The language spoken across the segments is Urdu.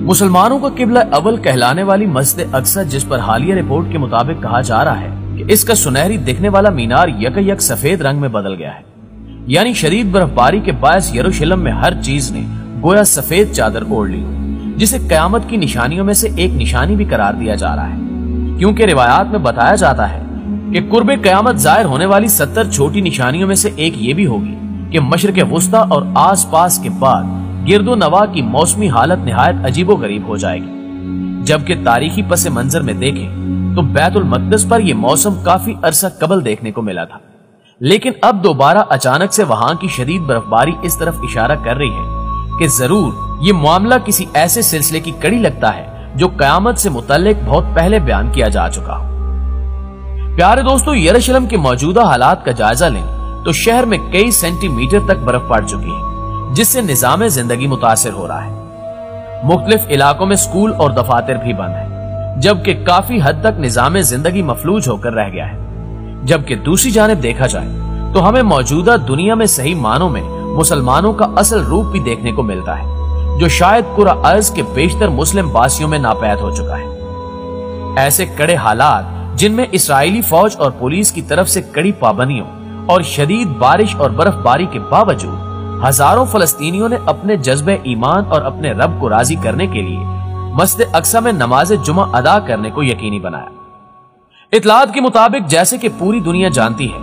مسلمانوں کا قبلہ اول کہلانے والی مسجد اقصی، جس پر حالیہ رپورٹ کے مطابق کہا جا رہا ہے کہ اس کا سنہری دکھنے والا مینار یک سفید رنگ میں بدل گیا ہے، یعنی شدید برف باری کے باعث یروشلم میں ہر چیز نے گویا سفید چادر اوڑھ لی، جسے قیامت کی نشانیوں میں سے ایک نشانی بھی قرار دیا جا رہا ہے، کیونکہ روایات میں بتایا جاتا ہے کہ قرب قیامت ظاہر ہونے والی 70 چھوٹی نشانیوں میں سے ایک یہ بھی ہوگی کہ مشرق وسطی اور آس پاس کے بعد گرد و نواح کی موسمی حالت نہایت عجیب و غریب ہو جائے گی، جبکہ تاریخی پس منظر میں دیکھیں تو بیت المقدس پر یہ موسم کافی عرصہ قبل دیکھنے کو ملا تھا، لیکن اب دوبارہ اچانک سے وہاں کی شدید برف باری اس طرف اشارہ کر رہی ہے کہ ضرور یہ معاملہ کسی ایسے سلسلے کی کڑی لگتا ہے جو قیامت سے متعلق بہت پہلے بیان کیا جا چکا ہو۔ پیارے دوستو، یروشلم کے موجودہ حالات کا جائزہ لیں تو شہر میں کئی سینٹی میٹر تک برف پڑ چکی ہے، جس سے نظام زندگی متاثر ہو رہا ہے۔ مختلف علاقوں میں سکول اور دفاتر بھی بند ہیں، جبکہ کافی حد تک نظام زندگی مفلوج ہو کر رہ گیا ہے۔ جبکہ دوسری جانب دیکھا جائے تو ہمیں موجودہ دنیا میں صحیح معنوں میں مسلمانوں کا اصل روپ بھی دیکھنے کو ملتا ہے، جو شاید کرہ ارض کے بیشتر مسلم باسیوں میں ناپید ہو چکا ہے۔ ایسے کڑے حالات جن میں اسرائیلی فوج اور پولیس کی طرف سے کڑی پابندیوں اور شدید بارش اور برف باری کے باوجود ہزاروں فلسطینیوں نے اپنے جذبہ ایمان اور اپنے رب کو راضی کرنے کے لیے مسجد اقصی میں نماز جمعہ ادا کرنے کو یقینی بنایا۔ اطلاعات کے مطابق جیسے کہ پوری دنیا جانتی ہے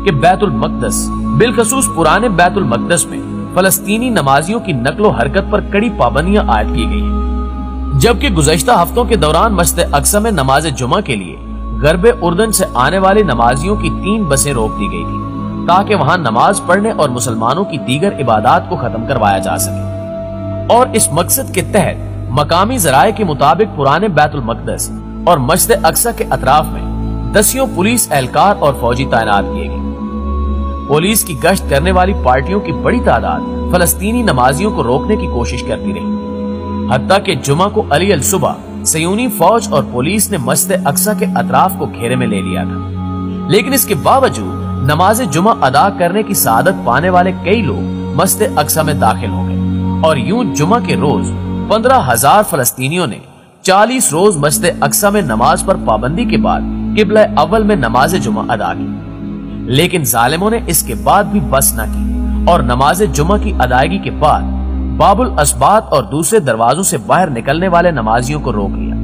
کہ بیت المقدس، بالخصوص پرانے بیت المقدس میں فلسطینی نمازیوں کی نقل و حرکت پر کڑی پابندیاں عائد کی گئی ہیں، جبکہ گزشتہ ہفتوں کے دوران مسجد اقصی میں نماز جمعہ کے لیے غرب اردن سے آنے والے نمازیوں کی 3 بسیں روک دی گئی تھی تاکہ وہاں نماز پڑھنے اور مسلمانوں کی دیگر عبادات کو ختم کروایا جا سکے، اور اس مقصد کے تحت مقامی ذرائع کے مطابق پرانے بیت المقدس اور مسجد اقصی کے اطراف میں دسیوں پولیس اہلکار اور فوجی تعینات کیے گئے۔ پولیس کی گشت کرنے والی پارٹیوں کی بڑی تعداد فلسطینی نمازیوں کو روکنے کی کوشش کرتی رہی، حتیٰ کہ جمعہ کو علی الصبح صہیونی فوج اور پولیس نے مسجد اقصی کے اطراف کو گھیرے میں لے لیا تھا، لیکن اس کے باوجود نماز جمعہ ادا کرنے کی سعادت پانے والے کئی لوگ مسجد اقصی میں داخل ہو گئے، اور یوں جمعہ کے روز 15,000 فلسطینیوں نے 40 روز مسجد اقصی میں نماز پر پابندی کے بعد قبلہ اول میں نماز جمعہ ادا کی، لیکن ظالموں نے اس کے بعد بھی بس نہ کی اور نماز جمعہ کی ادائیگی کے بعد باب الاسبات اور دوسرے دروازوں سے باہر نکلنے والے نمازیوں کو روک لیا۔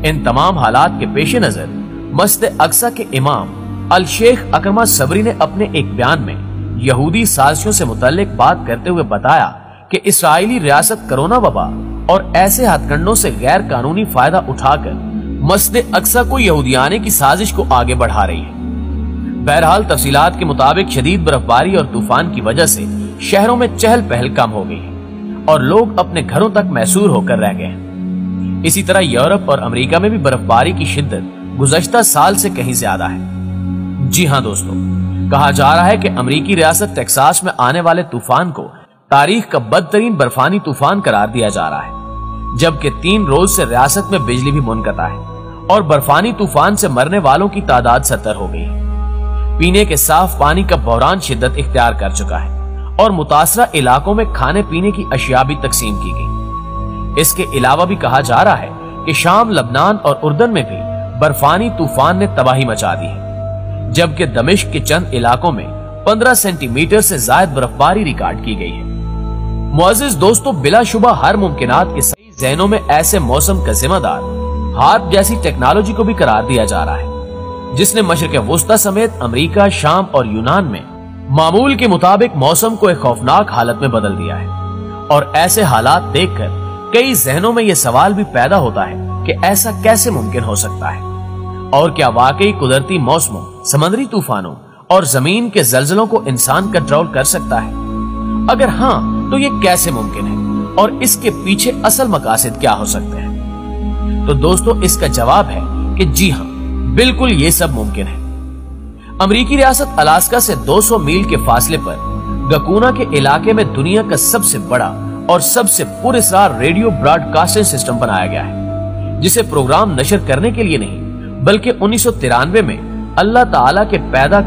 ان تمام حالات کے پیش نظر مسجد اقصی کے امام الشیخ اکرمہ صبری نے اپنے ایک بیان میں یہودی سازشوں سے متعلق بات کرتے ہوئے بتایا کہ اسرائیلی ریاست کرونا وبا اور ایسے ہتھ کنڈوں سے غیر قانونی فائدہ اٹھا کر مسجد اقصی کو یہودیانے کی سازش کو آگے بڑھا رہی ہے۔ بہرحال تفصیلات کے مطابق شدید برف باری اور طوفان کی وجہ سے شہروں میں چہل پہل کم ہو گئی ہے اور لوگ اپنے گھروں تک محصور ہو کر رہ گئے ہیں۔ اسی طرح یورپ اور امریکہ میں بھی برف باری کی شدت گزشتہ سال سے کہیں زیادہ ہے۔ جی ہاں دوستو، کہا جا رہا ہے کہ امریکی ریاست ٹیکساس میں آنے والے طوفان کو تاریخ کا بدترین برفانی طوفان قرار دیا جا رہا ہے، جبکہ 3 روز سے ریاست میں بجلی بھی منقطع ہے اور برفانی طوفان سے مرنے والوں کی تعداد 70 ہو گئی ہے۔ پینے کے صاف پانی کا بحران شدت اختیار کر چکا ہے اور متاثرہ علاقوں میں کھانے پینے کی اشیاء بھی تقسیم کی گئی۔ اس کے علاوہ بھی کہا جا رہا ہے کہ شام، لبنان اور اردن میں بھی برفانی طوفان نے تباہی مچا دی ہے، جبکہ دمشق کے چند علاقوں میں 15 سینٹی میٹر سے زائد برفباری ریکارڈ کی گئی ہے۔ معزز دوستو، بلا شبہ ہر ممکنات کے صحیح ذہنوں میں ایسے موسم کا ذمہ دار ہارپ جیسی ٹیکنالوجی کو بھی قرار دیا جا رہا ہے، جس نے مشرق وسطی سمیت امریکہ، شام اور یونان میں معمول کے مطابق موسم کو ایک خوفناک حالت میں بدل دیا ہے۔ اور ایسے حالات دیکھ کر کئی ذہنوں میں یہ سوال بھی پیدا ہوتا ہے کہ ایسا کیسے ممکن ہو سکتا ہے، اور کیا واقعی قدرتی موسموں، سمندری طوفانوں اور زمین کے زلزلوں کو انسان کنٹرول کر سکتا ہے؟ اگر ہاں تو یہ کیسے ممکن ہے اور اس کے پیچھے اصل مقاصد کیا ہو سکتے ہیں؟ تو دوستو، اس کا جواب ہے کہ جی ہاں، بالکل یہ سب ممکن ہے۔ امریکی ریاست الاسکا سے 200 میل کے فاصلے پر گکونا کے علاقے میں دنیا کا سب سے بڑا اور سب سے پر اسرار ریڈیو براڈ کاسٹنگ سسٹم بنایا گیا ہے، جسے پروگرام نشر کرنے کے لیے نہیں بلکہ 1993 میں اللہ تعالیٰ کے پیدا